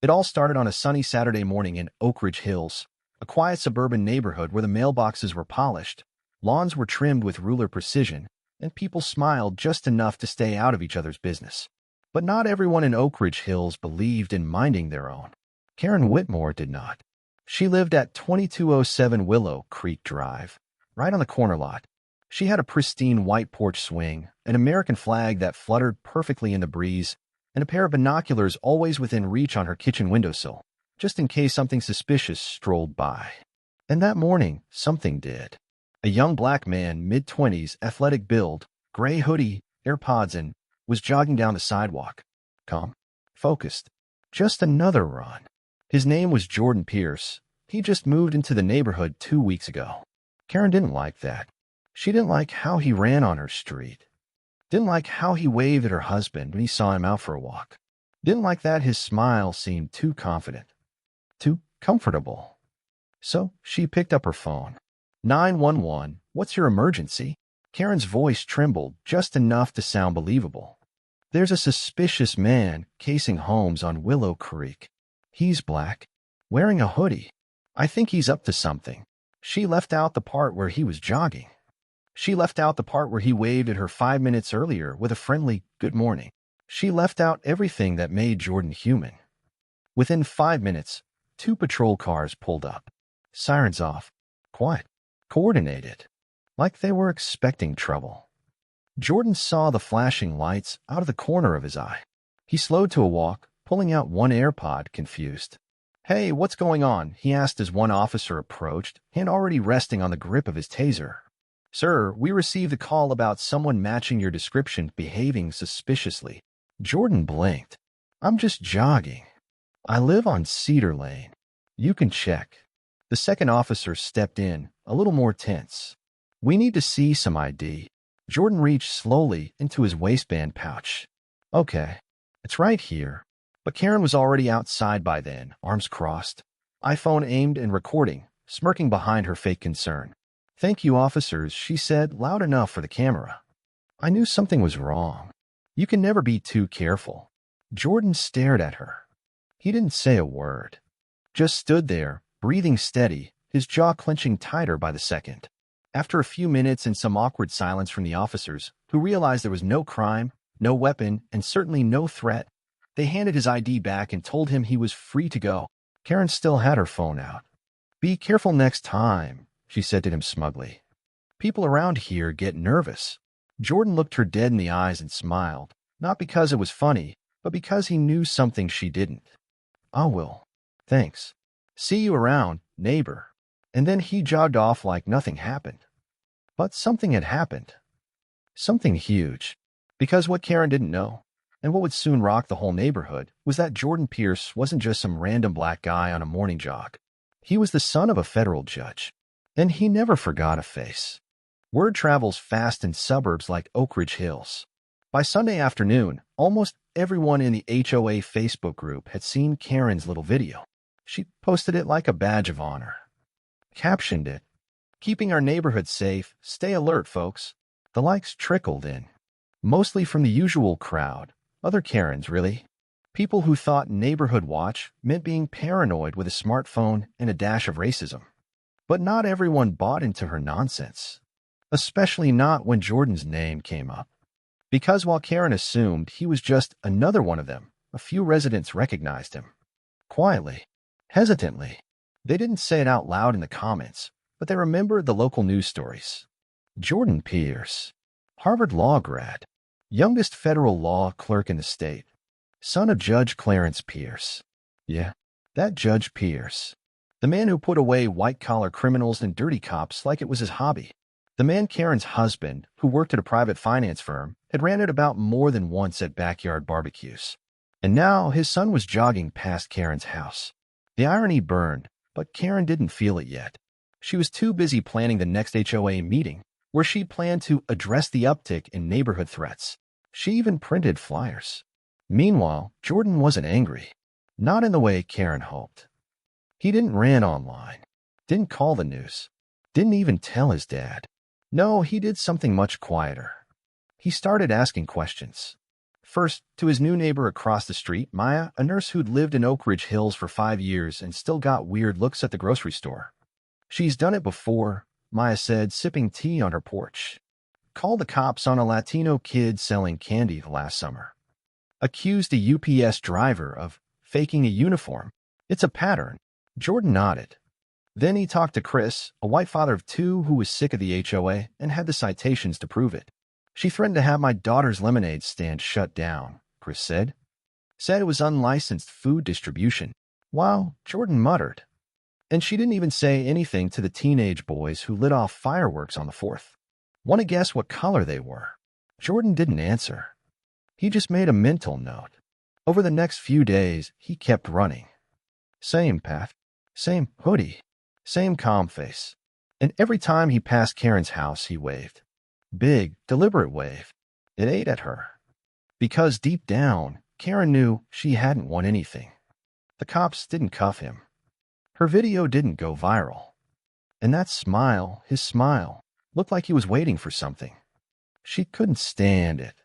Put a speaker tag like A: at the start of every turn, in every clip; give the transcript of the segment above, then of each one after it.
A: It all started on a sunny Saturday morning in Oak Ridge Hills, a quiet suburban neighborhood where the mailboxes were polished, lawns were trimmed with ruler precision, and people smiled just enough to stay out of each other's business. But not everyone in Oak Ridge Hills believed in minding their own. Karen Whitmore did not. She lived at 2207 Willow Creek Drive, right on the corner lot. She had a pristine white porch swing, an American flag that fluttered perfectly in the breeze, and a pair of binoculars always within reach on her kitchen windowsill, just in case something suspicious strolled by. And that morning, something did. A young black man, mid-20s, athletic build, gray hoodie, AirPods in, was jogging down the sidewalk. Calm, focused. Just another run. His name was Jordan Pierce. He just moved into the neighborhood 2 weeks ago. Karen didn't like that. She didn't like how he ran on her street. Didn't like how he waved at her husband when he saw him out for a walk. Didn't like that his smile seemed too confident, too comfortable. So she picked up her phone. 911, what's your emergency? Karen's voice trembled just enough to sound believable. There's a suspicious man casing homes on Willow Creek. He's black, wearing a hoodie. I think he's up to something. She left out the part where he was jogging. She left out the part where he waved at her 5 minutes earlier with a friendly good morning. She left out everything that made Jordan human. Within 5 minutes, 2 patrol cars pulled up. Sirens off. Quiet. Coordinated. Like they were expecting trouble. Jordan saw the flashing lights out of the corner of his eye. He slowed to a walk, pulling out one AirPod, confused. Hey, what's going on? He asked as one officer approached, hand already resting on the grip of his taser. Sir, we received a call about someone matching your description behaving suspiciously. Jordan blinked. I'm just jogging. I live on Cedar Lane. You can check. The second officer stepped in, a little more tense. We need to see some ID. Jordan reached slowly into his waistband pouch. Okay, it's right here. But Karen was already outside by then, arms crossed, iPhone aimed and recording, smirking behind her fake concern. Thank you, officers, she said, loud enough for the camera. I knew something was wrong. You can never be too careful. Jordan stared at her. He didn't say a word. Just stood there, breathing steady, his jaw clenching tighter by the second. After a few minutes and some awkward silence from the officers, who realized there was no crime, no weapon, and certainly no threat, they handed his ID back and told him he was free to go. Karen still had her phone out. Be careful next time, she said to him smugly. People around here get nervous. Jordan looked her dead in the eyes and smiled, not because it was funny, but because he knew something she didn't. I will. Thanks. See you around, neighbor. And then he jogged off like nothing happened. But something had happened. Something huge. Because what Karen didn't know, and what would soon rock the whole neighborhood, was that Jordan Pierce wasn't just some random black guy on a morning jog. He was the son of a federal judge. And he never forgot a face. Word travels fast in suburbs like Oak Ridge Hills. By Sunday afternoon, almost everyone in the HOA Facebook group had seen Karen's little video. She posted it like a badge of honor. Captioned it, "Keeping our neighborhood safe, stay alert, folks." The likes trickled in, mostly from the usual crowd, other Karens, really. People who thought neighborhood watch meant being paranoid with a smartphone and a dash of racism. But not everyone bought into her nonsense, especially not when Jordan's name came up. Because while Karen assumed he was just another one of them, a few residents recognized him. Quietly, hesitantly. They didn't say it out loud in the comments, but they remembered the local news stories. Jordan Pierce, Harvard law grad, youngest federal law clerk in the state, son of Judge Clarence Pierce. Yeah, that Judge Pierce. The man who put away white-collar criminals and dirty cops like it was his hobby. The man Karen's husband, who worked at a private finance firm, had ranted about more than once at backyard barbecues. And now his son was jogging past Karen's house. The irony burned, but Karen didn't feel it yet. She was too busy planning the next HOA meeting, where she planned to address the uptick in neighborhood threats. She even printed flyers. Meanwhile, Jordan wasn't angry. Not in the way Karen hoped. He didn't rant online, didn't call the news, didn't even tell his dad. No, he did something much quieter. He started asking questions. First, to his new neighbor across the street, Maya, a nurse who'd lived in Oak Ridge Hills for 5 years and still got weird looks at the grocery store. She's done it before, Maya said, sipping tea on her porch. Called the cops on a Latino kid selling candy last summer. Accused a UPS driver of faking a uniform. It's a pattern. Jordan nodded. Then he talked to Chris, a white father of two who was sick of the HOA and had the citations to prove it. She threatened to have my daughter's lemonade stand shut down, Chris said. Said it was unlicensed food distribution. Wow, Jordan muttered. And she didn't even say anything to the teenage boys who lit off fireworks on the 4th. Want to guess what color they were? Jordan didn't answer. He just made a mental note. Over the next few days, he kept running. Same path, same hoodie, same calm face. And every time he passed Karen's house, he waved. Big, deliberate wave. It ate at her. Because deep down, Karen knew she hadn't won anything. The cops didn't cuff him. Her video didn't go viral. And that smile, his smile, looked like he was waiting for something. She couldn't stand it.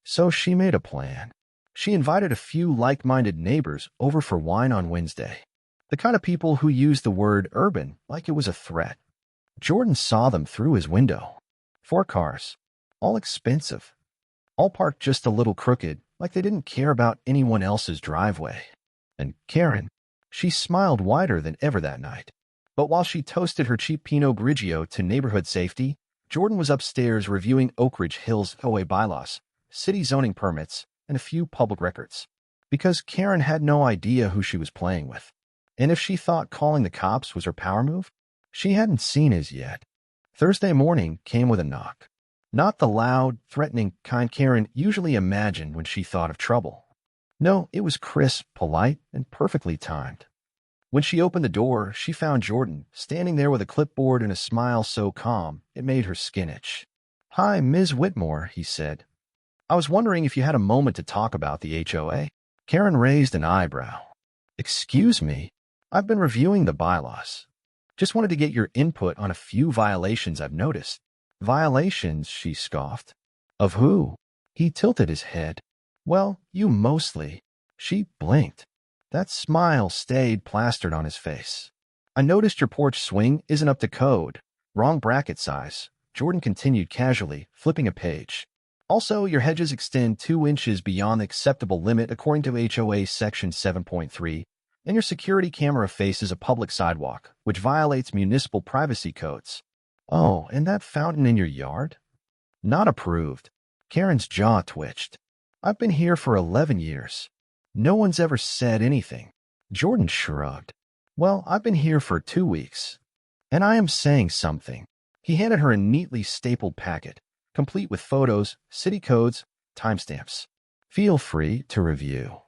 A: So she made a plan. She invited a few like-minded neighbors over for wine on Wednesday. The kind of people who used the word urban like it was a threat. Jordan saw them through his window. 4 cars. All expensive. All parked just a little crooked, like they didn't care about anyone else's driveway. And Karen, she smiled wider than ever that night. But while she toasted her cheap Pinot Grigio to neighborhood safety, Jordan was upstairs reviewing Oak Ridge Hills HOA bylaws, city zoning permits, and a few public records. Because Karen had no idea who she was playing with. And if she thought calling the cops was her power move, she hadn't seen his yet. Thursday morning came with a knock. Not the loud, threatening kind Karen usually imagined when she thought of trouble. No, it was crisp, polite, and perfectly timed. When she opened the door, she found Jordan standing there with a clipboard and a smile so calm it made her skin itch. "Hi, Ms. Whitmore," he said. "I was wondering if you had a moment to talk about the HOA." Karen raised an eyebrow. "Excuse me, I've been reviewing the bylaws. Just wanted to get your input on a few violations I've noticed." "Violations?" she scoffed. "Of who?" He tilted his head. "Well, you mostly." She blinked. That smile stayed plastered on his face. "I noticed your porch swing isn't up to code. Wrong bracket size." Jordan continued casually, flipping a page. "Also, your hedges extend 2 inches beyond the acceptable limit according to HOA Section 7.3, and your security camera faces a public sidewalk, which violates municipal privacy codes." "Oh, and that fountain in your yard?" "Not approved." Karen's jaw twitched. "I've been here for 11 years. No one's ever said anything." Jordan shrugged. "Well, I've been here for 2 weeks, and I am saying something." He handed her a neatly stapled packet, complete with photos, city codes, timestamps. "Feel free to review.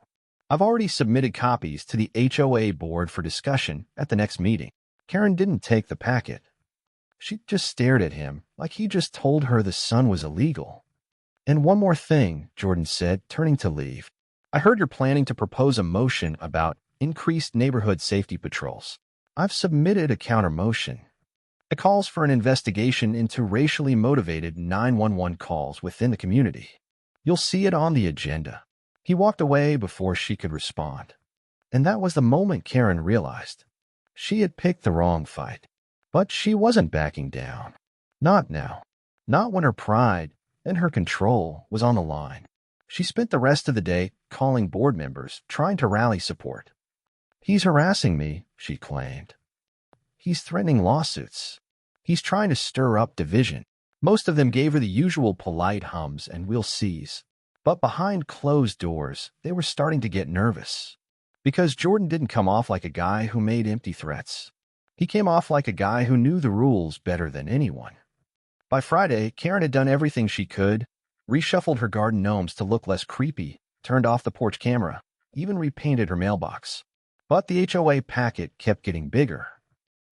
A: I've already submitted copies to the HOA board for discussion at the next meeting." Karen didn't take the packet. She just stared at him like he just told her the sun was illegal. "And one more thing," Jordan said, turning to leave. "I heard you're planning to propose a motion about increased neighborhood safety patrols. I've submitted a counter-motion. It calls for an investigation into racially motivated 911 calls within the community. You'll see it on the agenda." He walked away before she could respond. And that was the moment Karen realized. She had picked the wrong fight. But she wasn't backing down. Not now. Not when her pride and her control was on the line. She spent the rest of the day calling board members, trying to rally support. "He's harassing me," she claimed. "He's threatening lawsuits. He's trying to stir up division." Most of them gave her the usual polite hums and "we'll sees." But behind closed doors, they were starting to get nervous. Because Jordan didn't come off like a guy who made empty threats. He came off like a guy who knew the rules better than anyone. By Friday, Karen had done everything she could, reshuffled her garden gnomes to look less creepy, turned off the porch camera, even repainted her mailbox. But the HOA packet kept getting bigger.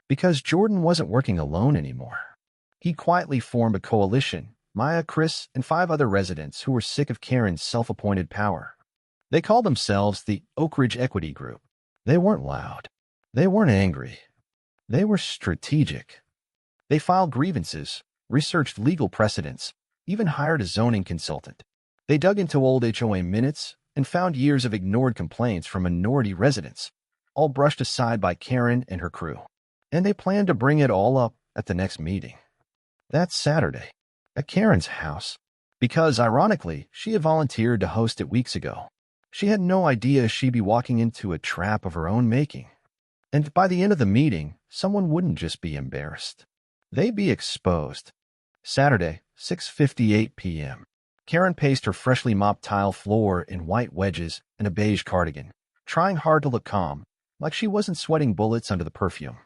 A: Because Jordan wasn't working alone anymore. He quietly formed a coalition, Maya, Chris, and 5 other residents who were sick of Karen's self-appointed power. They called themselves the Oak Ridge Equity Group. They weren't loud. They weren't angry. They were strategic. They filed grievances, researched legal precedents, even hired a zoning consultant. They dug into old HOA minutes and found years of ignored complaints from minority residents, all brushed aside by Karen and her crew. And they planned to bring it all up at the next meeting. That Saturday, at Karen's house, because, ironically, she had volunteered to host it weeks ago. She had no idea she'd be walking into a trap of her own making. And by the end of the meeting, someone wouldn't just be embarrassed. They'd be exposed. Saturday, 6:58 p.m. Karen paced her freshly mopped tile floor in white wedges and a beige cardigan, trying hard to look calm, like she wasn't sweating bullets under the perfume.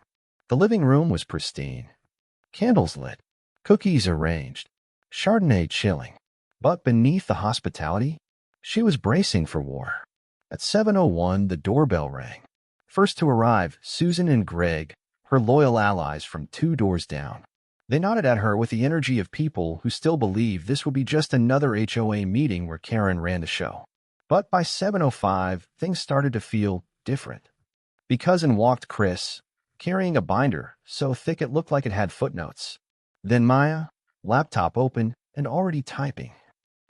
A: The living room was pristine. Candles lit, cookies arranged, Chardonnay chilling. But beneath the hospitality, she was bracing for war. At 7:01, the doorbell rang. First to arrive, Susan and Greg, her loyal allies from 2 doors down. They nodded at her with the energy of people who still believe this would be just another HOA meeting where Karen ran the show. But by 7:05, things started to feel different. Because in walked Chris, carrying a binder so thick it looked like it had footnotes. Then Maya, laptop open and already typing.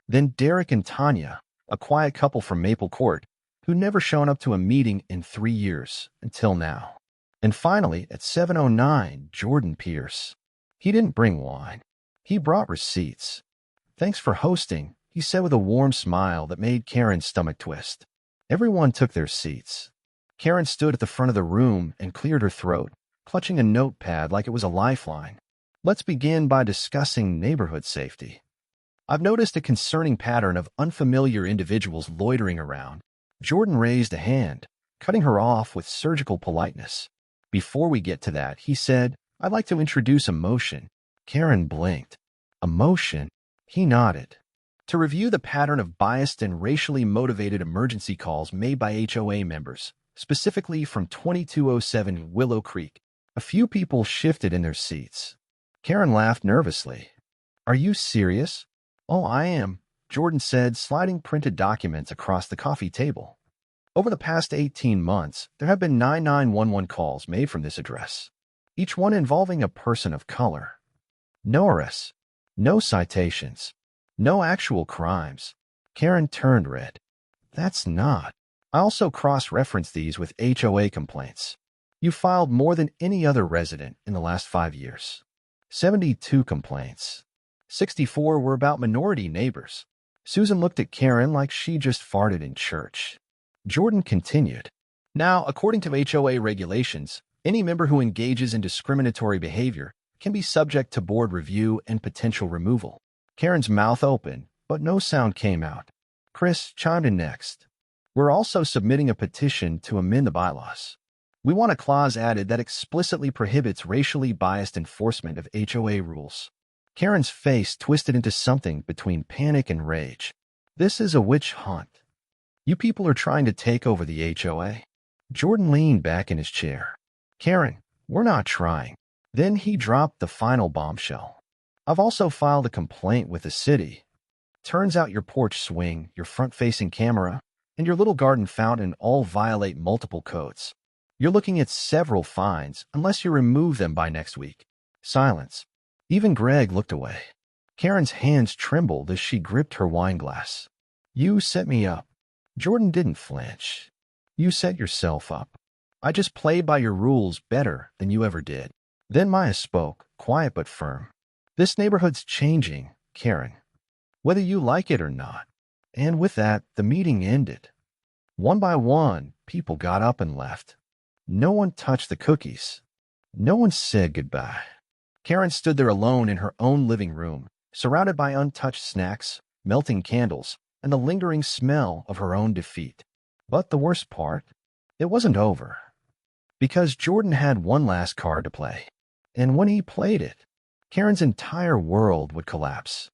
A: Then Derek and Tanya, a quiet couple from Maple Court, who'd never shown up to a meeting in 3 years, until now. And finally, at 7:09, Jordan Pierce. He didn't bring wine. He brought receipts. "Thanks for hosting," he said with a warm smile that made Karen's stomach twist. Everyone took their seats. Karen stood at the front of the room and cleared her throat, clutching a notepad like it was a lifeline. "Let's begin by discussing neighborhood safety. I've noticed a concerning pattern of unfamiliar individuals loitering around." Jordan raised a hand, cutting her off with surgical politeness. "Before we get to that," he said, "I'd like to introduce Emotion." Karen blinked. "Emotion?" He nodded. "To review the pattern of biased and racially motivated emergency calls made by HOA members, specifically from 2207 Willow Creek." A few people shifted in their seats. Karen laughed nervously. "Are you serious?" "Oh, I am," Jordan said, sliding printed documents across the coffee table. "Over the past 18 months, there have been 9911 calls made from this address, each one involving a person of color. No arrests, no citations, no actual crimes." Karen turned red. "That's not. I also cross-referenced these with HOA complaints. You filed more than any other resident in the last 5 years. 72 complaints. 64 were about minority neighbors." Susan looked at Karen like she just farted in church. Jordan continued. "Now, according to HOA regulations, any member who engages in discriminatory behavior can be subject to board review and potential removal." Karen's mouth opened, but no sound came out. Chris chimed in next. "We're also submitting a petition to amend the bylaws. We want a clause added that explicitly prohibits racially biased enforcement of HOA rules." Karen's face twisted into something between panic and rage. "This is a witch hunt. You people are trying to take over the HOA." Jordan leaned back in his chair. "Karen, we're not trying." Then he dropped the final bombshell. "I've also filed a complaint with the city. Turns out your porch swing, your front-facing camera, and your little garden fountain all violate multiple codes. You're looking at several fines unless you remove them by next week." Silence. Even Greg looked away. Karen's hands trembled as she gripped her wine glass. "You set me up." Jordan didn't flinch. "You set yourself up. I just play by your rules better than you ever did." Then Maya spoke, quiet but firm. "This neighborhood's changing, Karen, whether you like it or not." And with that, the meeting ended. One by one, people got up and left. No one touched the cookies. No one said goodbye. Karen stood there alone in her own living room, surrounded by untouched snacks, melting candles, and the lingering smell of her own defeat. But the worst part, it wasn't over. Because Jordan had one last card to play. And when he played it, Karen's entire world would collapse.